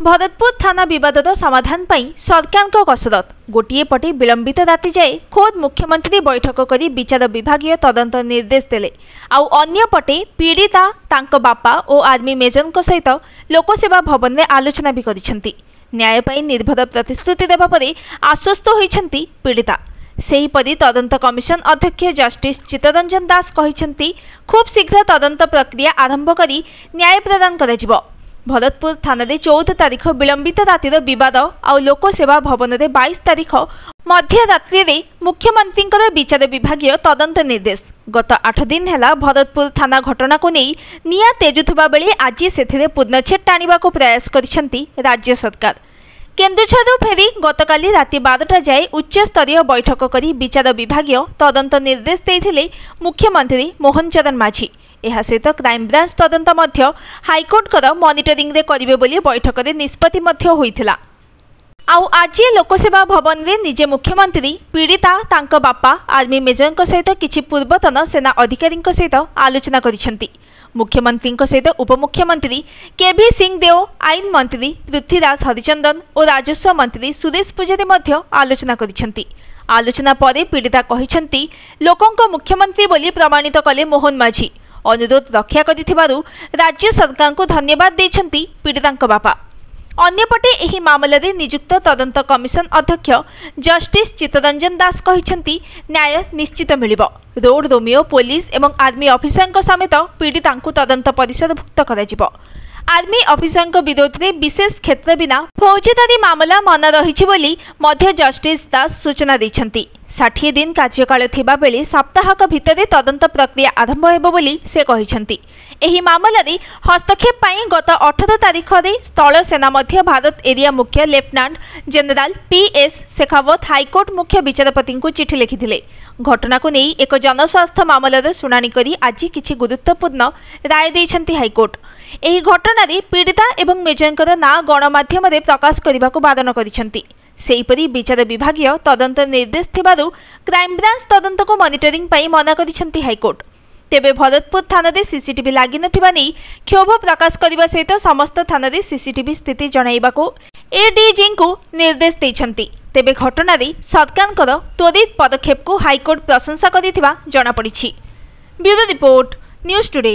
भरतपुर थाना विवादर समाधान पर सरकार कसरत गोटे पटे विलंबित राति जाए खोद मुख्यमंत्री बैठक कर विचार विभागीय तदंत निर्देश देले आउ अन्य पटे पीड़िता तांको बापा और आर्मी मेजर सहित लोकसेवा भवन में आलोचना भी करिसेंती। न्याय पाई निर्भर प्रतिश्रुति देवा परे आश्वस्त होइछंती पीड़िता। सेहीपरि तदंत कमिशन अध्यक्ष जस्टिस चित्तरंजन दास कहिसेंती खूब शीघ्र तदंत प्रक्रिया आरंभ करी न्याय प्रदान कराजिबो। भरतपुर थाना 14 तारीख विलंबित रातिर विवाद आउ लोकसेवा भवन में 22 तारीख मध्यरात्रि मुख्यमंत्री विचार विभागीय तदंत निर्देश। गत 8 दिन है भरतपुर थाना घटना को नहीं निया तेजुवा बेले आज से पूर्णछेद टाणिबा प्रयास करिसेंती राज्य सरकार। केन्दुझर फेरी गतकाली राति 12टा जाए उच्च स्तरीय बैठक करी विचार विभागीय तदंत निर्देश देइथिले मुख्यमंत्री मोहन चरण माझी। यह सहित क्राइमब्रांच तदंत हाइकोर्ट मॉनिटरिंग रे करिवे बोली बैठक रे निष्पत्ति होइथिला। आउ आज लोकसेवा भवन रे निजे मुख्यमंत्री पीड़िता तांको बापा आर्मी मेजर सहित किछि पूर्वतन सेना अधिकारी सहित आलोचना करिसेंती। मुख्यमंत्री सहित उपमुख्यमंत्री केभी सिंह देव, आईन मंत्री पृथ्वीराज हरिचंदन और राजस्व मंत्री सुरेश पुजारी मध्य आलोचना करिसेंती। आलोचना परे पीड़िता कहिसेंती लोकंक मुख्यमंत्री बोली प्रमाणित कले मोहन माझी। अनुरोध रक्षा करिथिबारु राज्य सरकार को धन्यवाद देछंती पीड़ितांक बापा। अन्यपटे एही मामलें नियुक्त तदंत कमिशन अध्यक्ष जस्टिस चित्तरंजन दास कहिसेंती न्याय निश्चित मिलिबो। रोड रोमियो पुलिस एवं आर्मी ऑफिसर समेत पीड़ितांकु तदंत परिसरभुक्त कराजिबो। आर्मी ऑफिसर विरोध में विशेष क्षेत्र बिना फौजदारी मामला मन रही बोली मध्य जस्टिस दास सूचना देछंती। 60 दिन कार्यकाल थिबा बेले सप्ताहक भितरे तदंत प्रक्रिया आरंभ हेबो बोली से कहिसेंती। एही मामलारे हस्तक्षेप पाई गत 18 तारीख रे स्थल सेना मध्य भारत एरिया मुख्य lieutenant general PS Shekhawat high court मुख्य विचारपति को चिठी लिखिथिले। घटना को नहीं एक जनस्वास्थ्य मामलार शुणाणी करी आज किछि गुरुत्वपूर्ण राय देछंती हाईकोर्ट। एही घटना रे पीड़िता एवं मेजरकर ना गणमाध्यम रे प्रकाश करने को बारण करिसेंती। सेहीपरि विचार विभागीय तदंत निर्देश थिबारु क्राइमब्रांच तदंत को मॉनिटरिंग पाई मना करिसेंती हाईकोर्ट। तेबे भरतपुर थाना सीसीटीवी लागि नथिबा नै क्षोभ प्रकाश करने सहित समस्त थाना सीसीटीवी स्थिति जणाइबाको एडीजी को निर्देश देछंती। तेबे घटना रे सरकारकर त्वरित पदक्षेप को हाईकोर्ट प्रशंसा करिथिबा जणा पड़िछि। Bureau report news today.